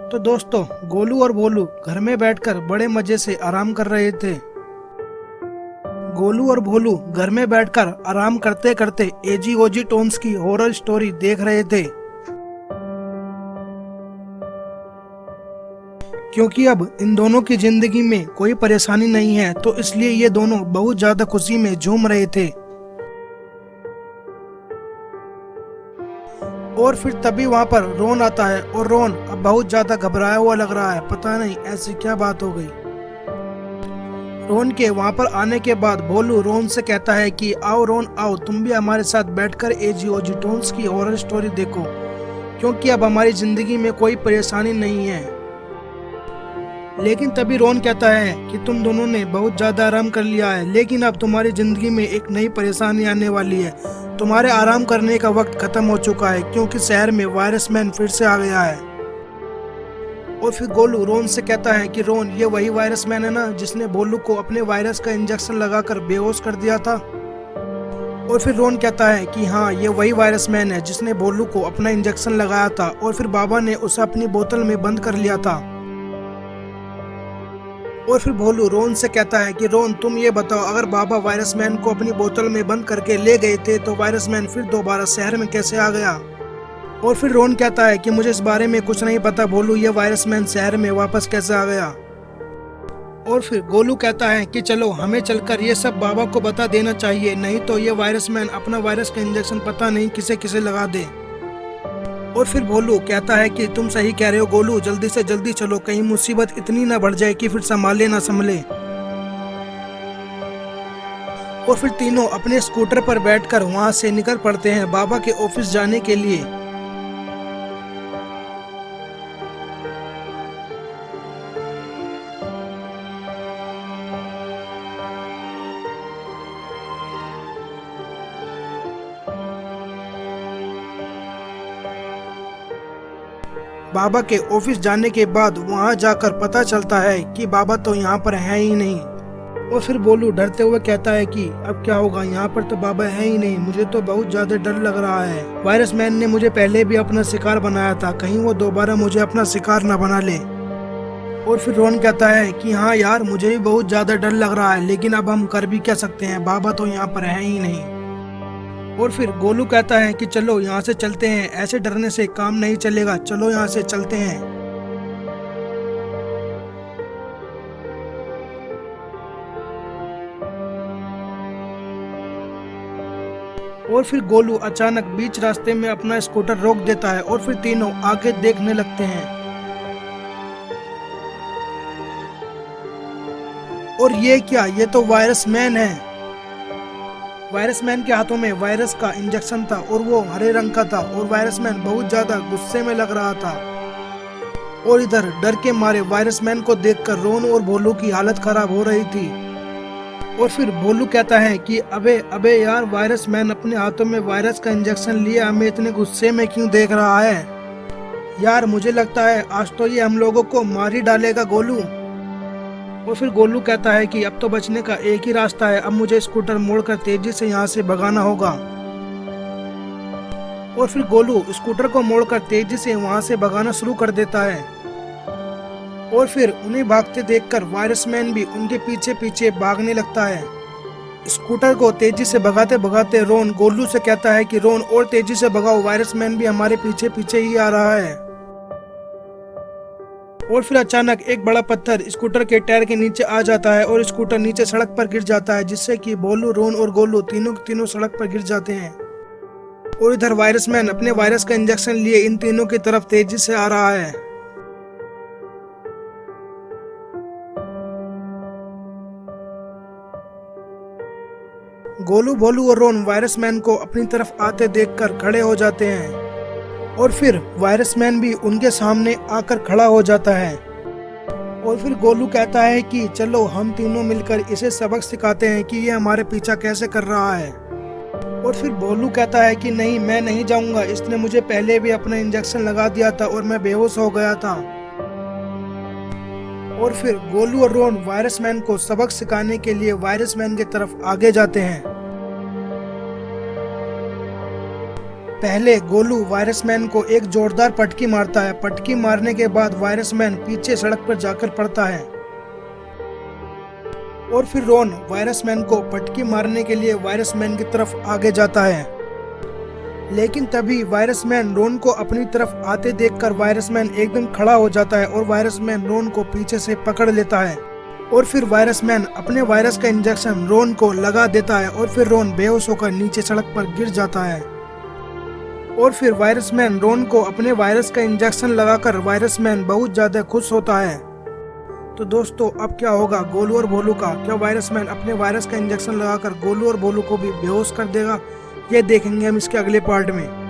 तो दोस्तों, गोलू और भोलू घर में बैठकर बड़े मजे से आराम कर रहे थे। गोलू और भोलू घर में बैठकर आराम करते करते एजी ओजी टोन्स की हॉरर स्टोरी देख रहे थे, क्योंकि अब इन दोनों की जिंदगी में कोई परेशानी नहीं है, तो इसलिए ये दोनों बहुत ज्यादा खुशी में झूम रहे थे। और फिर तभी वहाँ पर रोन आता है और रोन अब बहुत ज्यादा घबराया हुआ लग रहा है। पता नहीं ऐसी क्या बात हो गई। रोन के वहाँ पर आने के बाद भोलू रोन से कहता है कि आओ रोन आओ, तुम भी हमारे साथ बैठकर एजी ओजी टोन्स की हॉरर स्टोरी देखो, क्योंकि अब हमारी जिंदगी में कोई परेशानी नहीं है। लेकिन तभी रोन कहता है कि तुम दोनों ने बहुत ज्यादा आराम कर लिया है, लेकिन अब तुम्हारी जिंदगी में एक नई परेशानी आने वाली है। तुम्हारे आराम करने का वक्त खत्म हो चुका है, क्योंकि शहर में वायरस मैन फिर से आ गया है। और फिर गोलू रोन से कहता है कि रोन, ये वही वायरस मैन है ना जिसने भोलू को अपने वायरस का इंजेक्शन लगाकर बेहोश कर दिया था। और फिर रोन कहता है कि हाँ, ये वही वायरस मैन है जिसने भोलू को अपना इंजेक्शन लगाया था और फिर बाबा ने उसे अपनी बोतल में बंद कर लिया था। और फिर भोलू रोन से कहता है कि रोन, तुम ये बताओ, अगर बाबा वायरस मैन को अपनी बोतल में बंद करके ले गए थे तो वायरस मैन फिर दोबारा शहर में कैसे आ गया। और फिर रोन कहता है कि मुझे इस बारे में कुछ नहीं पता भोलू, ये वायरस मैन शहर में वापस कैसे आ गया। और फिर गोलू कहता है कि चलो हमें चलकर ये सब बाबा को बता देना चाहिए, नहीं तो ये वायरस मैन अपना वायरस का इंजेक्शन पता नहीं किसे किसे लगा दे। और फिर भोलू कहता है कि तुम सही कह रहे हो गोलू, जल्दी से जल्दी चलो, कहीं मुसीबत इतनी ना बढ़ जाए कि फिर संभाले ना संभले। और फिर तीनों अपने स्कूटर पर बैठकर वहां से निकल पड़ते हैं बाबा के ऑफिस जाने के लिए। बाबा के ऑफिस जाने के बाद वहां जाकर पता चलता है कि बाबा तो यहाँ पर है ही नहीं। और फिर भोलू डरते हुए कहता है कि अब क्या होगा, यहाँ पर तो बाबा है ही नहीं, मुझे तो बहुत ज्यादा डर लग रहा है। वायरस मैन ने मुझे पहले भी अपना शिकार बनाया था, कहीं वो दोबारा मुझे अपना शिकार न बना ले। और फिर रोन कहता है कि हाँ यार, मुझे भी बहुत ज्यादा डर लग रहा है, लेकिन अब हम कर भी क्या सकते हैं, बाबा तो यहाँ पर है ही नहीं। और फिर गोलू कहता है कि चलो यहाँ से चलते हैं, ऐसे डरने से काम नहीं चलेगा, चलो यहाँ से चलते हैं। और फिर गोलू अचानक बीच रास्ते में अपना स्कूटर रोक देता है और फिर तीनों आगे देखने लगते हैं। और ये क्या, ये तो वायरस मैन है। वायरस मैन के हाथों में वायरस का इंजेक्शन था और वो हरे रंग का था, और वायरस मैन बहुत ज्यादा गुस्से में लग रहा था। और इधर डर के मारे वायरस मैन को देखकर रोन और भोलू की हालत खराब हो रही थी। और फिर भोलू कहता है कि अबे अबे यार, वायरस मैन अपने हाथों में वायरस का इंजेक्शन लिए हमें इतने गुस्से में क्यों देख रहा है। यार मुझे लगता है आज तो ये हम लोगों को मार ही डालेगा गोलू। और फिर गोलू कहता है कि अब तो बचने का एक ही रास्ता है, अब मुझे स्कूटर मोड़कर तेजी से यहाँ से भगाना होगा। और फिर गोलू स्कूटर को मोड़कर तेजी से वहाँ से भगाना शुरू कर देता है। और फिर उन्हें भागते देखकर वायरस मैन भी उनके पीछे पीछे भागने लगता है। स्कूटर को तेजी से भगाते भगाते रोन गोलू से कहता है कि रोन, और तेजी से भगाओ, वायरस मैन भी हमारे पीछे पीछे ही आ रहा है। और फिर अचानक एक बड़ा पत्थर स्कूटर के टायर के नीचे आ जाता है और स्कूटर नीचे सड़क पर गिर जाता है, जिससे कि भोलू, रोन और गोलू तीनों के तीनों सड़क पर गिर जाते हैं। और इधर वायरस मैन अपने वायरस का इंजेक्शन लिए इन तीनों की तरफ तेजी से आ रहा है। गोलू, भोलू और रोन वायरस मैन को अपनी तरफ आते देखकर खड़े हो जाते हैं। और फिर वायरस मैन भी उनके सामने आकर खड़ा हो जाता है। और फिर गोलू कहता है कि चलो हम तीनों मिलकर इसे सबक सिखाते हैं कि ये हमारे पीछा कैसे कर रहा है। और फिर भोलू कहता है कि नहीं, मैं नहीं जाऊंगा, इसने मुझे पहले भी अपना इंजेक्शन लगा दिया था और मैं बेहोश हो गया था। और फिर गोलू और रोन वायरस मैन को सबक सिखाने के लिए वायरस मैन की तरफ आगे जाते हैं। पहले गोलू वायरस मैन को एक जोरदार पटकी मारता है। पटकी मारने के बाद वायरस मैन पीछे सड़क पर जाकर पड़ता है और फिर रोन वायरस मैन को पटकी मारने के लिए वायरस मैन की तरफ आगे जाता है। लेकिन तभी वायरस मैन रोन को अपनी तरफ आते देखकर वायरस मैन एकदम खड़ा हो जाता है और वायरस मैन रोन को पीछे से पकड़ लेता है और फिर वायरस मैन अपने वायरस का इंजेक्शन रोन को लगा देता है और फिर रोन बेहोश होकर नीचे सड़क पर गिर जाता है। और फिर वायरस मैन रोन को अपने वायरस का इंजेक्शन लगाकर वायरस मैन बहुत ज्यादा खुश होता है। तो दोस्तों अब क्या होगा गोलू और भोलू का? क्या वायरस मैन अपने वायरस का इंजेक्शन लगाकर गोलू और भोलू को भी बेहोश कर देगा? ये देखेंगे हम इसके अगले पार्ट में।